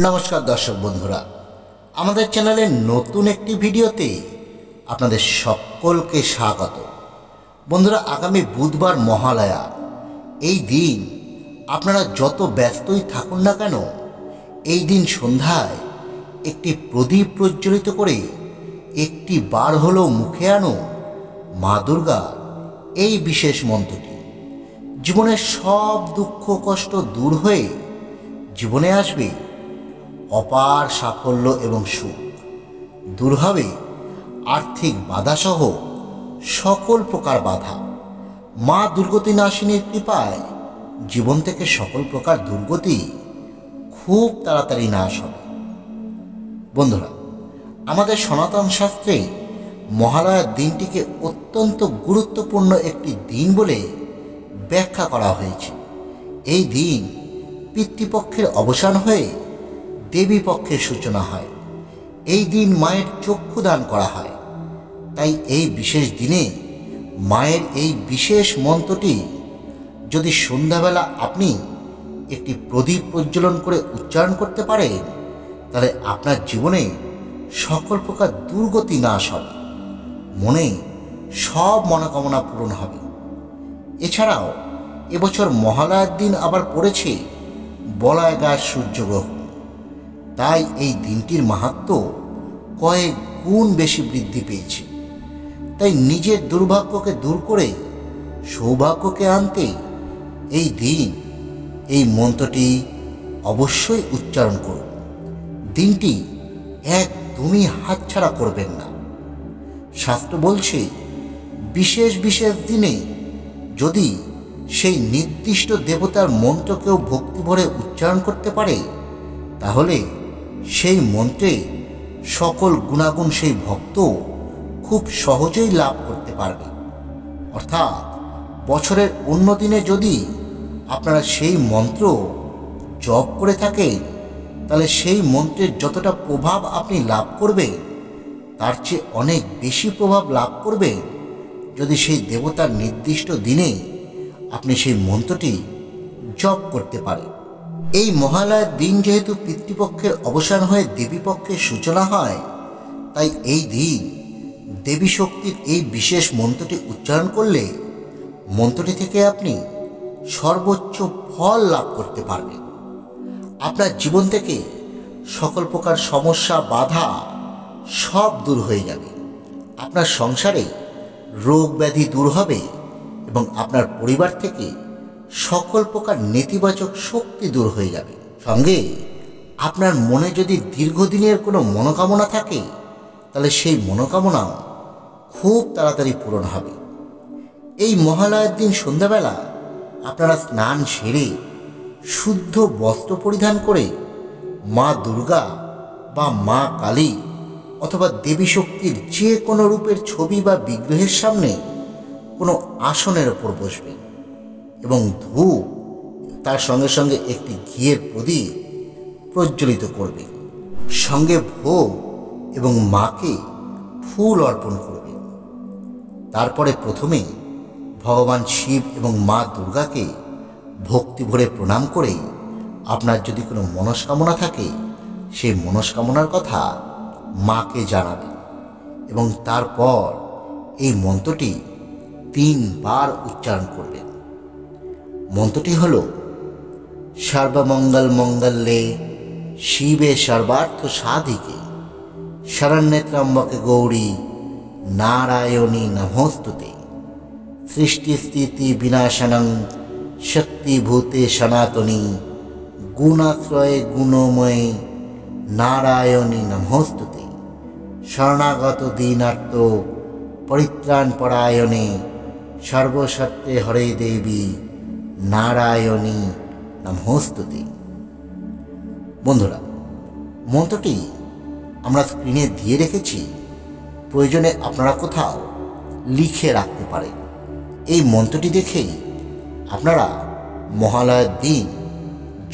নমস্কার দর্শক বন্ধুরা, আমাদের চ্যানেলের নতুন একটি ভিডিওতে আপনাদের সকলকে স্বাগত। বন্ধুরা, আগামী বুধবার মহালয়া। এই দিন আপনারা যত ব্যস্তই থাকুন না কেন, এই দিন সন্ধ্যায় একটি প্রদীপ প্রজ্বলিত করে একটি বার হলেও মুখে আনো মা দুর্গা এই বিশেষ মন্ত্রটি। জীবনের সব দুঃখ কষ্ট দূর হয়ে জীবনে আসবে অপার সাফল্য এবং সুখ। দূর হবে আর্থিক বাধাসহ সকল প্রকার বাধা। মা দুর্গতি নাশিনীর কৃপায় জীবন থেকে সকল প্রকার দুর্গতি খুব তাড়াতাড়ি নাশ হবে। বন্ধুরা, আমাদের সনাতন শাস্ত্রে মহালয়ার দিনটিকে অত্যন্ত গুরুত্বপূর্ণ একটি দিন বলে ব্যাখ্যা করা হয়েছে। এই দিন পিতৃপক্ষের অবসান হয়ে দেবী পক্ষের সূচনা হয়। এই দিন মায়ের চক্ষু দান করা হয়। তাই এই বিশেষ দিনে মায়ের এই বিশেষ মন্ত্রটি যদি সন্ধ্যাবেলা আপনি একটি প্রদীপ প্রজ্বলন করে উচ্চারণ করতে পারেন, তাহলে আপনার জীবনে সকল প্রকার দুর্গতি নাশ হবে, মনে সব মনোকামনা পূরণ হবে। এছাড়াও এবছর মহালয়ার দিন আবার পড়েছে বলয়গার সূর্যগ্রহণ। তাই এই দিনটির মাহাত্ম্য কয়েক গুণ বেশি বৃদ্ধি পেয়েছে। তাই নিজের দুর্ভাগ্যকে দূর করে সৌভাগ্যকে আনতে এই দিন এই মন্ত্রটি অবশ্যই উচ্চারণ করুন। দিনটি একদমই হাতছাড়া করবেন না। শাস্ত্র বলছে, বিশেষ বিশেষ দিনে যদি সেই নির্দিষ্ট দেবতার মন্ত্রকেও ভক্তি ভরে উচ্চারণ করতে পারে, তাহলে সেই মন্ত্রে সকল গুণাগুণ সেই ভক্ত খুব সহজেই লাভ করতে পারবে। অর্থাৎ বছরের অন্য দিনে যদি আপনারা সেই মন্ত্র জপ করে থাকেন, তাহলে সেই মন্ত্রের যতটা প্রভাব আপনি লাভ করবেন, তার চেয়ে অনেক বেশি প্রভাব লাভ করবেন যদি সেই দেবতার নির্দিষ্ট দিনে আপনি সেই মন্ত্রটি জপ করতে পারেন। এই মহালয়ার দিন যেহেতু পিতৃপক্ষের অবসান হয়ে দেবীপক্ষের সূচনা হয়, তাই এই দিন দেবী শক্তির এই বিশেষ মন্ত্রটি উচ্চারণ করলে মন্ত্রটি থেকে আপনি সর্বোচ্চ ফল লাভ করতে পারবেন। আপনার জীবন থেকে সকল প্রকার সমস্যা বাধা সব দূর হয়ে যাবে। আপনার সংসারে রোগ ব্যাধি দূর হবে এবং আপনার পরিবার থেকে সকল প্রকার নেতিবাচক শক্তি দূর হয়ে যাবে। সঙ্গে আপনার মনে যদি দীর্ঘদিনের কোনো মনোকামনা থাকে, তাহলে সেই মনোকামনাও খুব তাড়াতাড়ি পূরণ হবে। এই মহালয়ার দিন সন্ধ্যাবেলা আপনারা স্নান সেরে শুদ্ধ বস্ত্র পরিধান করে মা দুর্গা বা মা কালী অথবা দেবী শক্তির যে কোনো রূপের ছবি বা বিগ্রহের সামনে কোনো আসনের ওপর বসবেন এবং ধূপ তার সঙ্গে সঙ্গে একটি ঘিয়ের প্রদীপ প্রজ্বলিত করবে। সঙ্গে ভোগ এবং মাকে ফুল অর্পণ করবেন। তারপরে প্রথমে ভগবান শিব এবং মা দুর্গাকে ভক্তি ভরে প্রণাম করে আপনার যদি কোনো মনস্কামনা থাকে, সেই মনস্কামনার কথা মাকে জানাবেন এবং তারপর এই মন্ত্রটি 3 বার উচ্চারণ করবেন। মন্ত্রটি হল, সর্বমঙ্গল মঙ্গলে শিবে সর্বার্থ সাধিকে শরণ্যে ত্র্যম্বকে গৌরী নারায়ণী নমোস্তুতে সৃষ্টি স্থিতি বিনাশনং শক্তিভূতে সনাতনী গুণাশ্রয়ে গুণময়ে নারায়ণী নমোস্তুতে শরণাগত দীনার্ত পরিত্রাণ পরায়ণে সর্বসত্ত্বে হরে দেবী নারায়ণী নমোস্তুতে। বন্ধুরা, মন্ত্রটি আমরা স্ক্রিনে দিয়ে রেখেছি, প্রয়োজনে আপনারা কোথাও লিখে রাখতে পারেন। এই মন্ত্রটি দেখেই আপনারা মহালয়ার দিন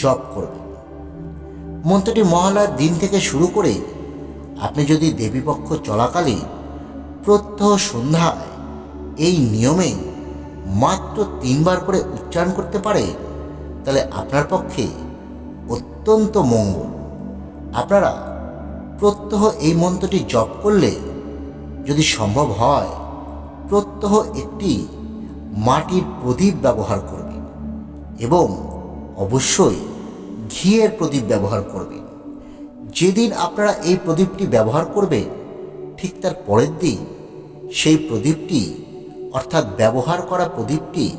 জপ করবেন। মন্ত্রটি মহালয়ার দিন থেকে শুরু করে আপনি যদি দেবীপক্ষ চলাকালীন প্রত্যহ সন্ধ্যায় এই নিয়মে মাত্র 3 বার করে উচ্চারণ করতে পারে, তাহলে আপনার পক্ষে অত্যন্ত মঙ্গল। আপনারা প্রত্যহ এই মন্ত্রটি জপ করলে যদি সম্ভব হয় প্রত্যহ একটি মাটির প্রদীপ ব্যবহার করবেন এবং অবশ্যই ঘিয়ের প্রদীপ ব্যবহার করবেন। যেদিন আপনারা এই প্রদীপটি ব্যবহার করবেন ঠিক তার পরের দিন সেই প্রদীপটি অর্থাৎ ব্যবহার করা প্রদীপটি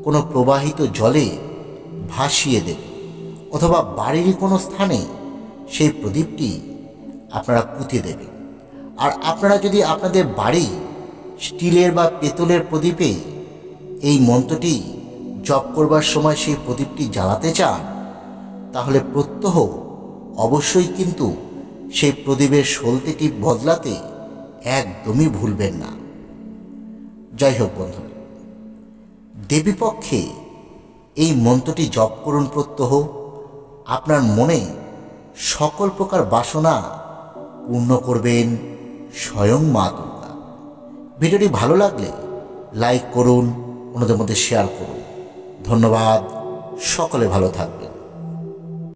কোনো প্রবাহিত জলে ভাসিয়ে দেবেন অথবা বাড়ির কোনো স্থানে সেই প্রদীপটি আপনারা পুঁতে দেবেন। আর আপনারা যদি আপনাদের বাড়ি স্টিলের বা পেতলের প্রদীপে এই মন্ত্রটি জপ করবার সময় সেই প্রদীপটি জ্বালাতে চান তাহলে প্রত্যহ অবশ্যই কিন্তু সেই প্রদীপের সলতেটি বদলাতে একদমই ভুলবেন না। যাই হোক বন্ধু, দেবীপক্ষে এই মন্ত্রটি জপ করুন প্রত্যহ। আপনার মনে সকল প্রকার বাসনা পূর্ণ করবেন স্বয়ং মা দুর্গা। ভিডিওটি ভালো লাগলে লাইক করুন, অন্যদের মধ্যে শেয়ার করুন। ধন্যবাদ, সকলে ভালো থাকবেন।